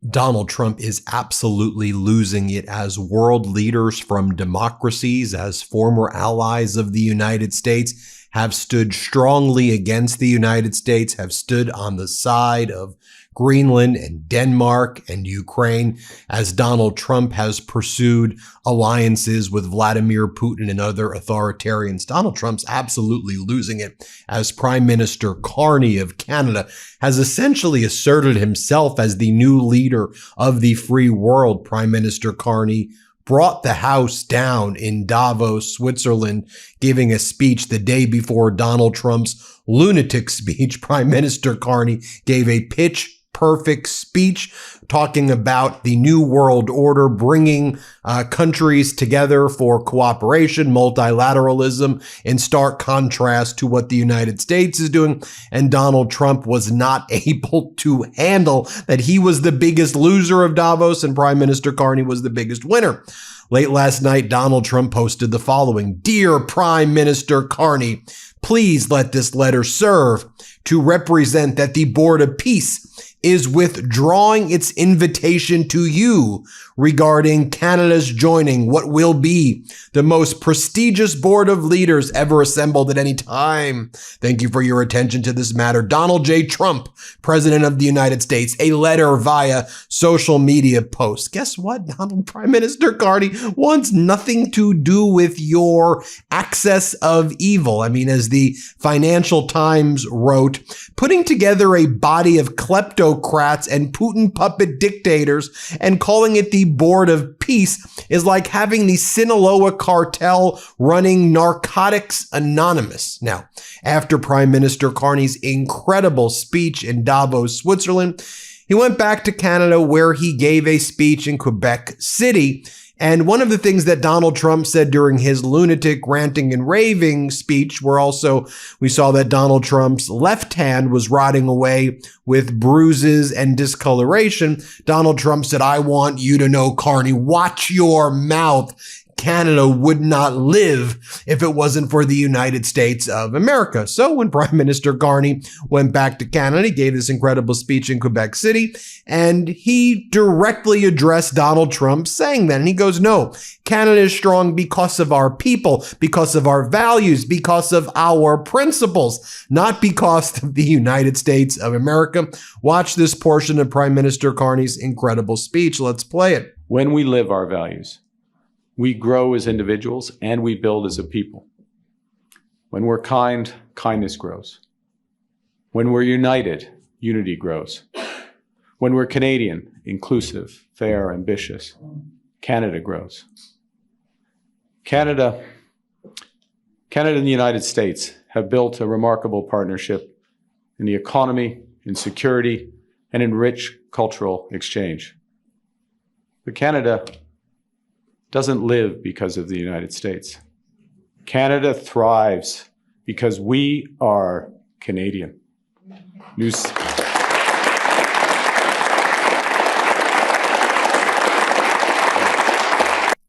Donald Trump is absolutely losing it as world leaders from democracies, as former allies of the United States, have stood strongly against the United States, have stood on the side of Greenland and Denmark and Ukraine, as Donald Trump has pursued alliances with Vladimir Putin and other authoritarians. Donald Trump's absolutely losing it as Prime Minister Carney of Canada has essentially asserted himself as the new leader of the free world. Prime Minister Carney brought the house down in Davos, Switzerland, giving a speech the day before Donald Trump's lunatic speech. Prime Minister Carney gave a pitch-perfect speech talking about the New World Order, bringing countries together for cooperation, multilateralism, in stark contrast to what the United States is doing. And Donald Trump was not able to handle that he was the biggest loser of Davos and Prime Minister Carney was the biggest winner. Late last night, Donald Trump posted the following: "Dear Prime Minister Carney, please let this letter serve to represent that the Board of Peace is withdrawing its invitation to you regarding Canada's joining what will be the most prestigious board of leaders ever assembled at any time. Thank you for your attention to this matter. Donald J. Trump, President of the United States." A letter via social media post. Guess what? Prime Minister Carney wants nothing to do with your access of evil. I mean, as the Financial Times wrote, putting together a body of kleptocrats and Putin puppet dictators and calling it the Board of Peace is like having the Sinaloa cartel running Narcotics Anonymous. Now, after Prime Minister Carney's incredible speech in Davos, Switzerland, he went back to Canada where he gave a speech in Quebec City. And one of the things that Donald Trump said during his lunatic ranting and raving speech we saw that Donald Trump's left hand was rotting away with bruises and discoloration. Donald Trump said, "I want you to know, Carney, watch your mouth. Canada would not live if it wasn't for the United States of America." So when Prime Minister Carney went back to Canada, he gave this incredible speech in Quebec City, and he directly addressed Donald Trump saying that. And he goes, "No, Canada is strong because of our people, because of our values, because of our principles, not because of the United States of America." Watch this portion of Prime Minister Carney's incredible speech. Let's play it. "When we live our values, we grow as individuals and we build as a people. When we're kind, kindness grows. When we're united, unity grows. When we're Canadian, inclusive, fair, ambitious, Canada grows. Canada and the United States have built a remarkable partnership in the economy, in security, and in rich cultural exchange. But Canada doesn't live because of the United States. Canada thrives because we are Canadian.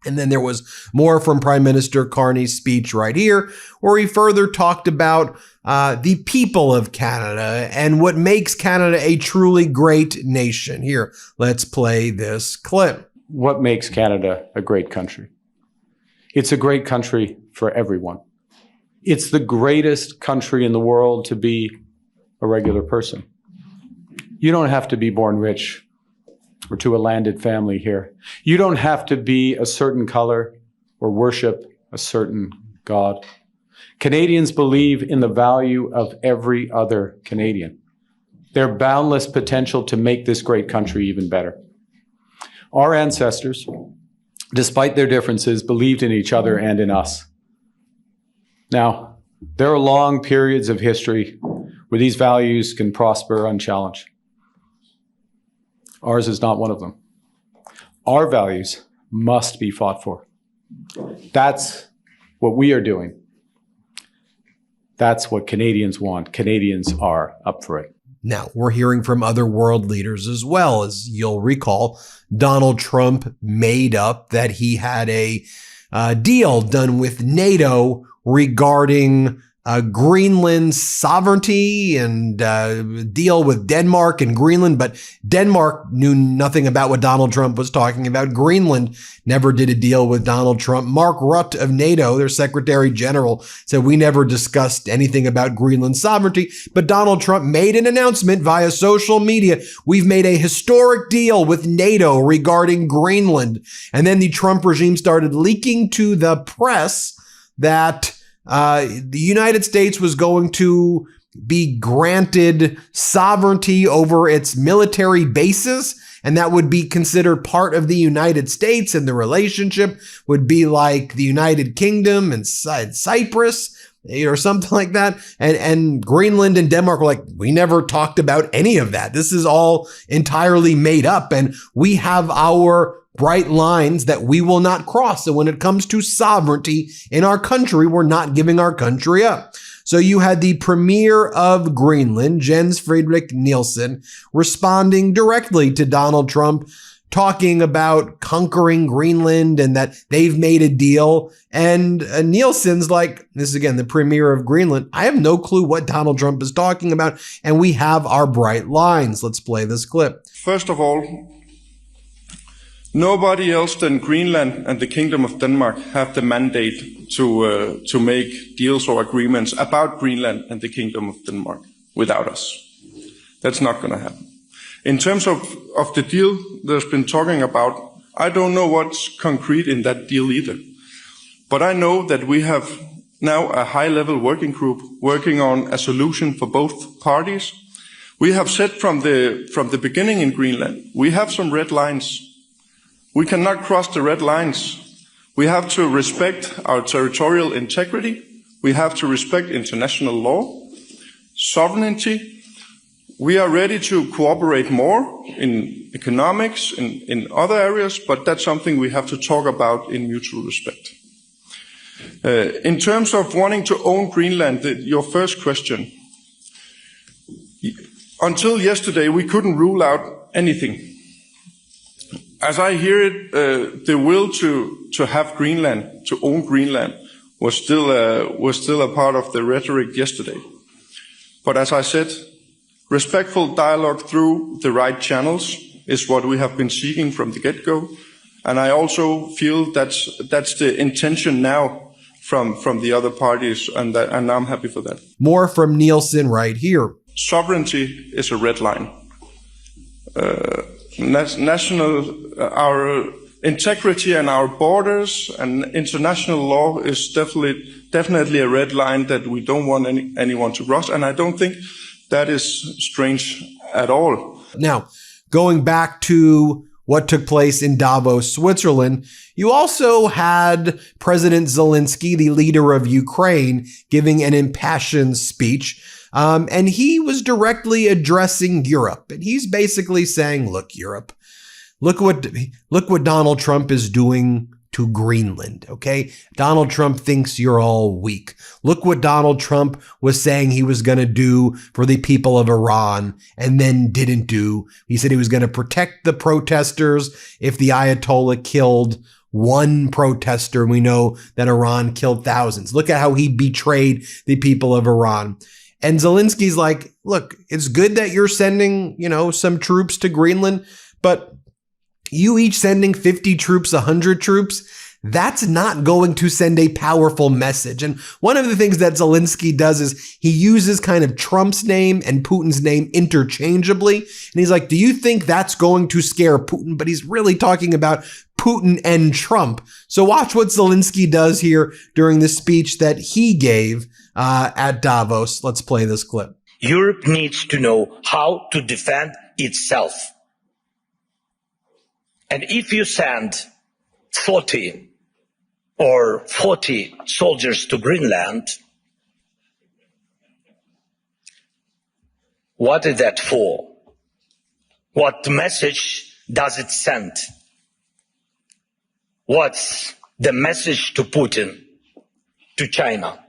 And then there was more from Prime Minister Carney's speech right here, where he further talked about the people of Canada and what makes Canada a truly great nation. Here, let's play this clip. What makes Canada a great country? It's a great country for everyone. It's the greatest country in the world to be a regular person. You don't have to be born rich or to a landed family here. You don't have to be a certain color or worship a certain God. Canadians believe in the value of every other Canadian. Their boundless potential to make this great country even better. Our ancestors, despite their differences, believed in each other and in us. Now, there are long periods of history where these values can prosper unchallenged. Ours is not one of them. Our values must be fought for. That's what we are doing. That's what Canadians want. Canadians are up for it. Now, we're hearing from other world leaders as well. As you'll recall, Donald Trump made up that he had a deal done with NATO regarding Greenland's sovereignty and deal with Denmark and Greenland, but Denmark knew nothing about what Donald Trump was talking about. Greenland never did a deal with Donald Trump. Mark Rutte of NATO, their Secretary General, said we never discussed anything about Greenland's sovereignty, but Donald Trump made an announcement via social media. We've made a historic deal with NATO regarding Greenland. And then the Trump regime started leaking to the press that the United States was going to be granted sovereignty over its military bases, and that would be considered part of the United States, and the relationship would be like the United Kingdom and Cyprus or something like that. And Greenland and Denmark were like, we never talked about any of that. This is all entirely made up, and we have our bright lines that we will not cross. So when it comes to sovereignty in our country, we're not giving our country up. So you had the premier of Greenland, Jens Frederik Nielsen, responding directly to Donald Trump, talking about conquering Greenland and that they've made a deal. And Nielsen's like, this is again, the premier of Greenland, I have no clue what Donald Trump is talking about. And we have our bright lines. Let's play this clip. First of all, nobody else than Greenland and the Kingdom of Denmark have the mandate to make deals or agreements about Greenland and the Kingdom of Denmark without us. That's not going to happen. In terms of the deal there's been talking about, I don't know what's concrete in that deal either. But I know that we have now a high-level working group working on a solution for both parties. We have said from the beginning in Greenland, we have some red lines. We cannot cross the red lines. We have to respect our territorial integrity. We have to respect international law, sovereignty. We are ready to cooperate more in economics, in other areas, but that's something we have to talk about in mutual respect. In terms of wanting to own Greenland, your first question, until yesterday we couldn't rule out anything. As I hear it, the will to have Greenland, to own Greenland, was still a part of the rhetoric yesterday. But as I said, respectful dialogue through the right channels is what we have been seeking from the get-go, and I also feel that's the intention now from the other parties, and I'm happy for that. More from Nielsen right here. Sovereignty is a red line. Our integrity and our borders and international law is definitely a red line that we don't want anyone to cross, and I don't think that is strange at all. Now, going back to what took place in Davos, Switzerland, you also had President Zelensky, the leader of Ukraine, giving an impassioned speech. And he was directly addressing Europe. And he's basically saying, look, Europe, look what Donald Trump is doing to Greenland, okay? Donald Trump thinks you're all weak. Look what Donald Trump was saying he was going to do for the people of Iran and then didn't do. He said he was going to protect the protesters if the Ayatollah killed one protester. We know that Iran killed thousands. Look at how he betrayed the people of Iran. And Zelensky's like, look, it's good that you're sending, some troops to Greenland, but you each sending 50 troops, 100 troops, that's not going to send a powerful message. And one of the things that Zelensky does is he uses kind of Trump's name and Putin's name interchangeably. And he's like, do you think that's going to scare Putin? But he's really talking about Putin and Trump. So watch what Zelensky does here during the speech that he gave at Davos. Let's play this clip. Europe needs to know how to defend itself. And if you send 30 or 40 soldiers to Greenland, what is that for? What message does it send? What's the message to Putin, to China?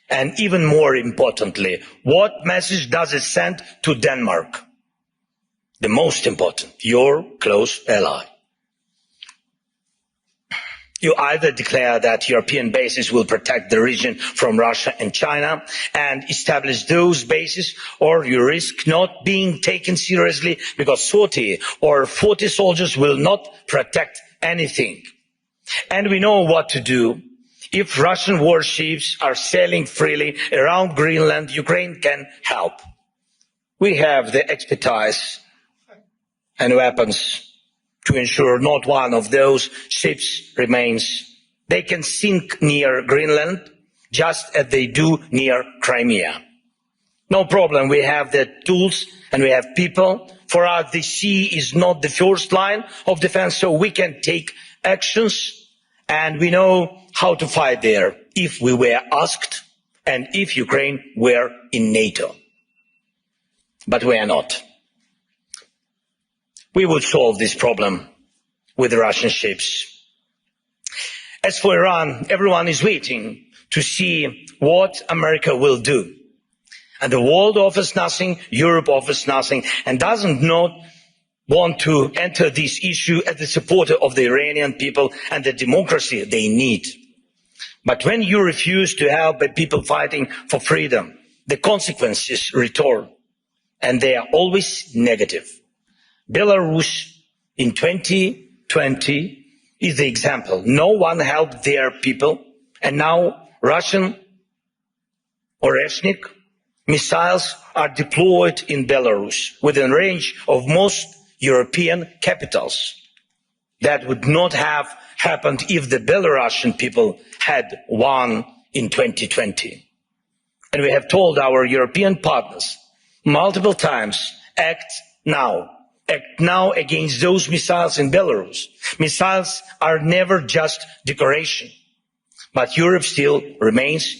And even more importantly, what message does it send to Denmark? The most important, your close ally. You either declare that European bases will protect the region from Russia and China and establish those bases, or you risk not being taken seriously because 30 or 40 soldiers will not protect anything. And we know what to do. If Russian warships are sailing freely around Greenland, Ukraine can help. We have the expertise and weapons to ensure not one of those ships remains. They can sink near Greenland, just as they do near Crimea. No problem, we have the tools and we have people. For us, the sea is not the first line of defense, so we can take actions, and we know how to fight there if we were asked and if Ukraine were in NATO. But we are not. We would solve this problem with the Russian ships. As for Iran, everyone is waiting to see what America will do. And the world offers nothing, Europe offers nothing, and doesn't not want to enter this issue as the supporter of the Iranian people and the democracy they need. But when you refuse to help the people fighting for freedom, the consequences return, and they are always negative. Belarus in 2020 is the example. No one helped their people, and now Russian Oreshnik missiles are deployed in Belarus within range of most European capitals. That would not have happened if the Belarusian people had won in 2020. And we have told our European partners multiple times, act now. Act now against those missiles in Belarus. Missiles are never just decoration. But Europe still remains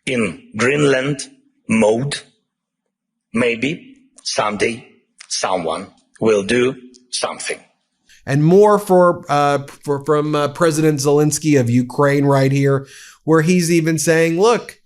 in Greenland mode. Maybe someday someone will do something. And more from President Zelensky of Ukraine right here, where he's even saying, look,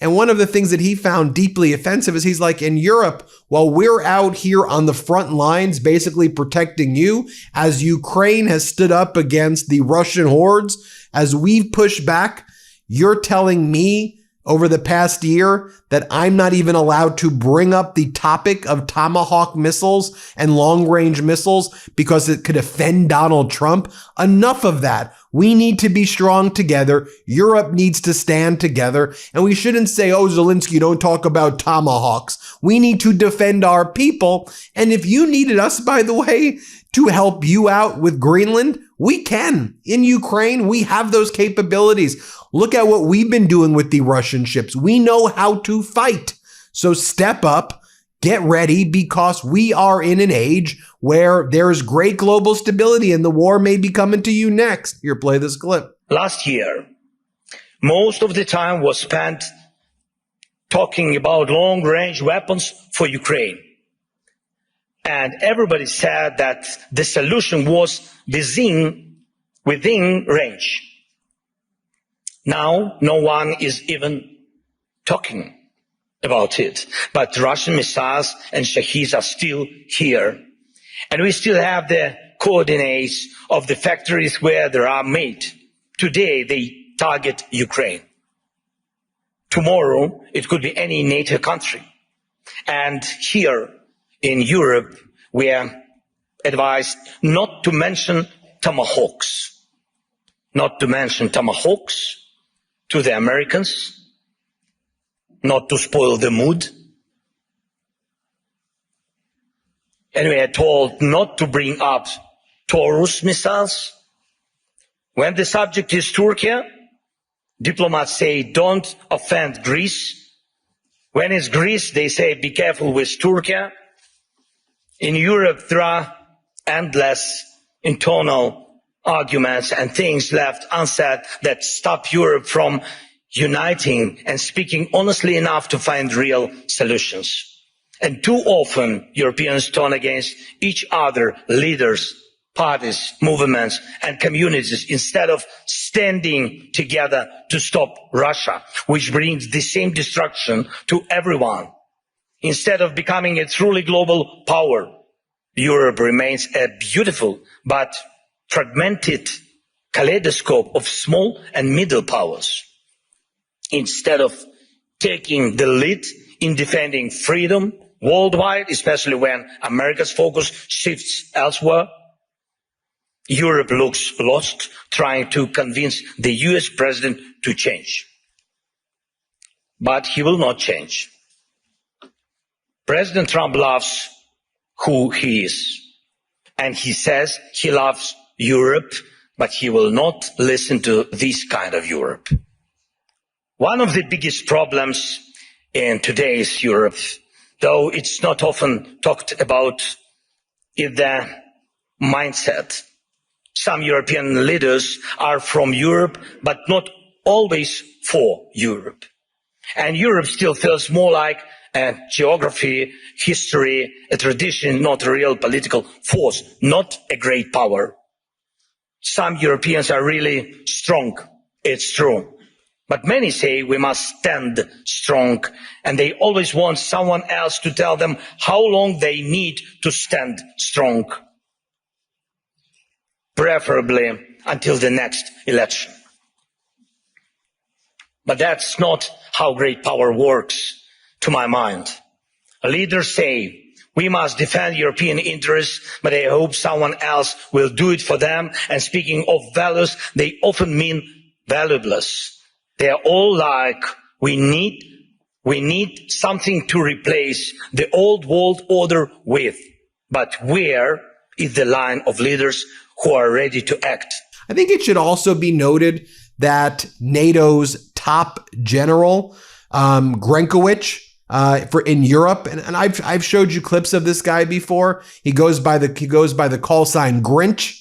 and one of the things that he found deeply offensive is he's like, in Europe, while we're out here on the front lines, basically protecting you, as Ukraine has stood up against the Russian hordes, as we've pushed back, you're telling me over the past year that I'm not even allowed to bring up the topic of Tomahawk missiles and long-range missiles because it could offend Donald Trump. Enough of that. We need to be strong together. Europe needs to stand together. And we shouldn't say, oh, Zelensky, don't talk about Tomahawks. We need to defend our people. And if you needed us, by the way, to help you out with Greenland, we can. In Ukraine, we have those capabilities. Look at what we've been doing with the Russian ships. We know how to fight. So step up, get ready, because we are in an age where there's great global stability and the war may be coming to you next. Here, play this clip. Last year, most of the time was spent talking about long-range weapons for Ukraine. And everybody said that the solution was within range. Now, no one is even talking about it. But Russian missiles and Shaheeds are still here. And we still have the coordinates of the factories where they are made. Today, they target Ukraine. Tomorrow, it could be any NATO country. And here in Europe, we are advised not to mention Tomahawks. Not to mention Tomahawks to the Americans, not to spoil the mood. And we are told not to bring up Taurus missiles. When the subject is Turkey, diplomats say don't offend Greece. When it's Greece, they say be careful with Turkey. In Europe, there are endless internal arguments and things left unsaid that stop Europe from uniting and speaking honestly enough to find real solutions. And too often, Europeans turn against each other, leaders, parties, movements, and communities, instead of standing together to stop Russia, which brings the same destruction to everyone. Instead of becoming a truly global power, Europe remains a beautiful but fragmented kaleidoscope of small and middle powers. Instead of taking the lead in defending freedom worldwide, especially when America's focus shifts elsewhere, Europe looks lost, trying to convince the US president to change. But he will not change. President Trump loves who he is, and he says he loves Europe, but he will not listen to this kind of Europe. One of the biggest problems in today's Europe, though it's not often talked about, is the mindset. Some European leaders are from Europe, but not always for Europe. And Europe still feels more like a geography, history, a tradition, not a real political force, not a great power. Some Europeans are really strong, it's true. But many say we must stand strong, and they always want someone else to tell them how long they need to stand strong, preferably until the next election. But that's not how great power works, to my mind. Leaders say we must defend European interests, but they hope someone else will do it for them. And speaking of values, they often mean valueless. They are all like, we need something to replace the old world order with. But where is the line of leaders who are ready to act? I think it should also be noted that NATO's top general, Grenkowicz, in Europe, and I've showed you clips of this guy before. He goes by the call sign Grinch.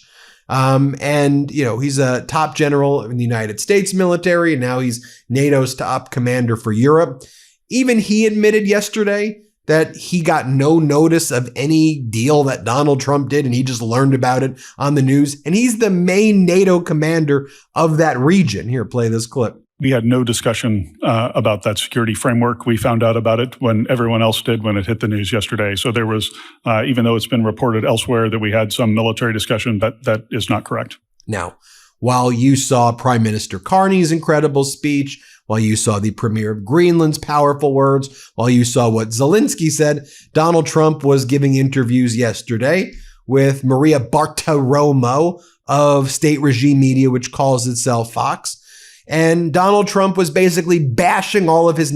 And he's a top general in the United States military, and now he's NATO's top commander for Europe. Even he admitted yesterday that he got no notice of any deal that Donald Trump did, and he just learned about it on the news. And he's the main NATO commander of that region. Here, play this clip. We had no discussion about that security framework. We found out about it when everyone else did when it hit the news yesterday. So there was, even though it's been reported elsewhere that we had some military discussion, that is not correct. Now, while you saw Prime Minister Carney's incredible speech, while you saw the Premier of Greenland's powerful words, while you saw what Zelensky said, Donald Trump was giving interviews yesterday with Maria Bartiromo of state regime media, which calls itself Fox. And Donald Trump was basically bashing all of his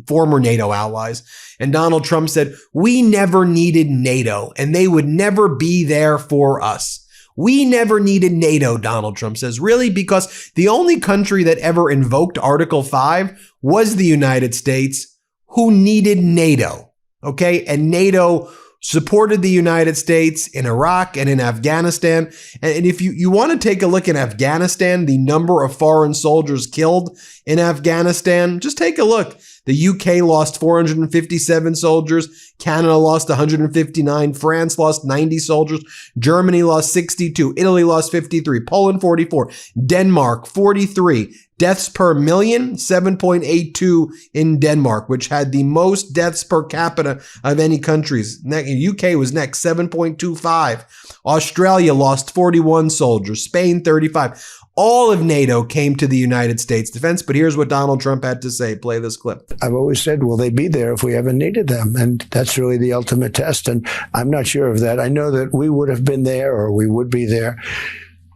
former NATO allies. And Donald Trump said, we never needed NATO, and they would never be there for us. We never needed NATO, Donald Trump says. Really? Because the only country that ever invoked Article 5 was the United States, who needed NATO. Okay? And NATO supported the United States in Iraq and in Afghanistan. And if you want to take a look at Afghanistan, the number of foreign soldiers killed in Afghanistan, just take a look. The UK lost 457 soldiers. Canada lost 159. France lost 90 soldiers. Germany lost 62. Italy lost 53. Poland 44. Denmark 43. Deaths per million, 7.82 in Denmark, which had the most deaths per capita of any countries. UK was next, 7.25. Australia lost 41 soldiers. Spain 35. All of NATO came to the United States defense, but here's what Donald Trump had to say. Play this clip. I've always said, will they be there if we ever needed them? And that's really the ultimate test. And I'm not sure of that. I know that we would have been there, or we would be there.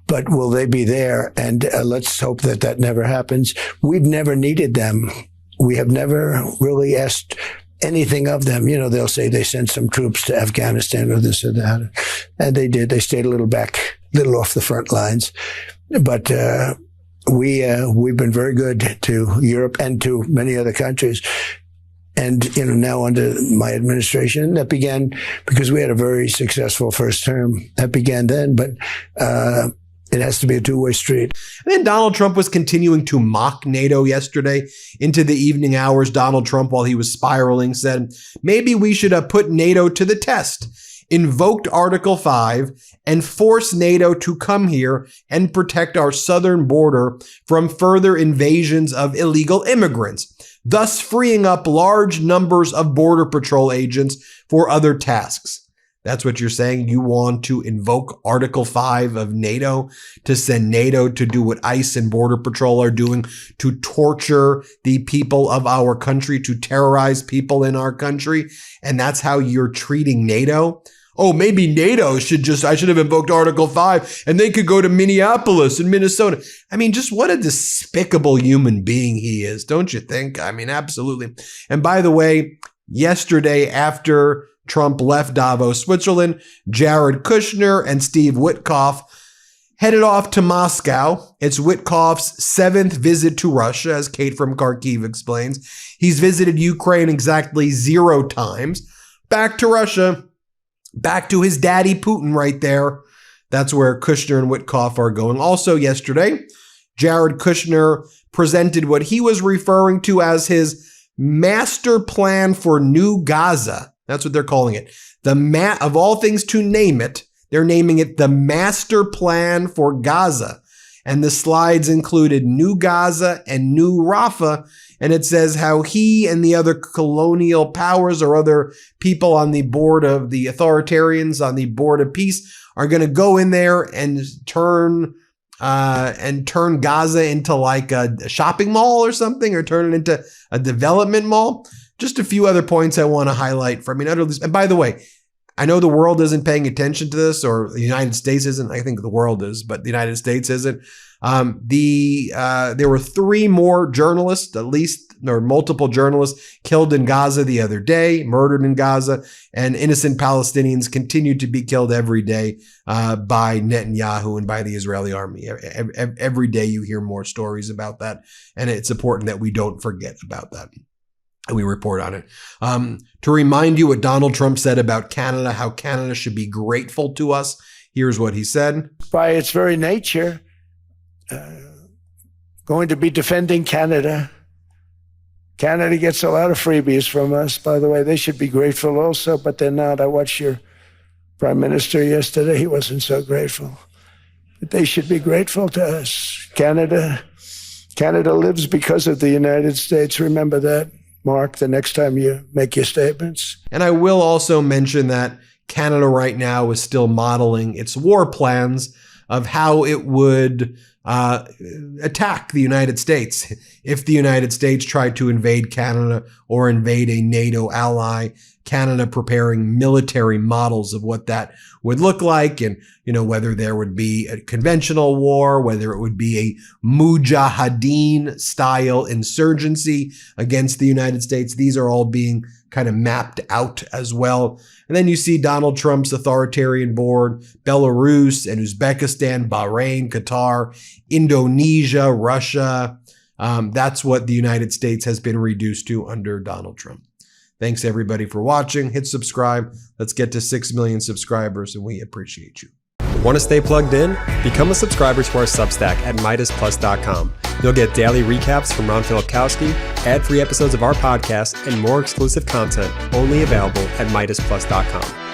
But will they be there? And let's hope that that never happens. We've never needed them. We have never really asked anything of them. They'll say they sent some troops to Afghanistan or this or that. And they did. They stayed a little off the front lines. But we've been very good to Europe and to many other countries. And, now under my administration, that began because we had a very successful first term. That began then, but it has to be a two-way street. And then Donald Trump was continuing to mock NATO yesterday into the evening hours. Donald Trump, while he was spiraling, said, maybe we should have put NATO to the test, invoked Article 5, and forced NATO to come here and protect our southern border from further invasions of illegal immigrants, thus freeing up large numbers of Border Patrol agents for other tasks. That's what you're saying. You want to invoke Article 5 of NATO to send NATO to do what ICE and Border Patrol are doing, to torture the people of our country, to terrorize people in our country. And that's how you're treating NATO. Oh, maybe NATO I should have invoked Article 5 and they could go to Minneapolis and Minnesota. I mean, just what a despicable human being he is, don't you think? I mean, absolutely. And by the way, yesterday after Trump left Davos, Switzerland, Jared Kushner and Steve Witkoff headed off to Moscow. It's Witkoff's 7th visit to Russia, as Kate from Kharkiv explains. He's visited Ukraine exactly 0 times. Back to Russia, back to his daddy Putin right there. That's where Kushner and Witkoff are going. Also yesterday, Jared Kushner presented what he was referring to as his master plan for New Gaza. That's what they're calling it. Of all things to name it, they're naming it the Master Plan for Gaza. And the slides included New Gaza and New Rafah. And it says how he and the other colonial powers or other people on the board of the authoritarians on the board of peace are going to go in there and turn Gaza into like a shopping mall or something, or turn it into a development mall. Just a few other points I want to highlight from, and by the way, I know the world isn't paying attention to this, or the United States isn't. I think the world is, but the United States isn't. There were 3 more journalists, at least, or multiple journalists killed in Gaza the other day, murdered in Gaza, and innocent Palestinians continue to be killed every day by Netanyahu and by the Israeli army. Every day you hear more stories about that, and it's important that we don't forget about that. We report on it. To remind you what Donald Trump said about Canada, how Canada should be grateful to us. Here's what he said. By its very nature, going to be defending Canada. Canada gets a lot of freebies from us. By the way, they should be grateful also, but they're not. I watched your prime minister yesterday. He wasn't so grateful. But they should be grateful to us. Canada lives because of the United States. Remember that, Mark, the next time you make your statements. And I will also mention that Canada right now is still modeling its war plans of how it would attack the United States if the United States tried to invade Canada or invade a NATO ally. Canada preparing military models of what that would look like, and whether there would be a conventional war, whether it would be a mujahideen style insurgency against the United States. These are all being kind of mapped out as well. And then you see Donald Trump's authoritarian board, Belarus and Uzbekistan, Bahrain, Qatar, Indonesia, Russia. That's what the United States has been reduced to under Donald Trump. Thanks everybody for watching. Hit subscribe. Let's get to 6 million subscribers, and we appreciate you. Want to stay plugged in? Become a subscriber to our Substack at MeidasPlus.com. You'll get daily recaps from Ron Filipkowski, ad-free episodes of our podcast, and more exclusive content only available at MeidasPlus.com.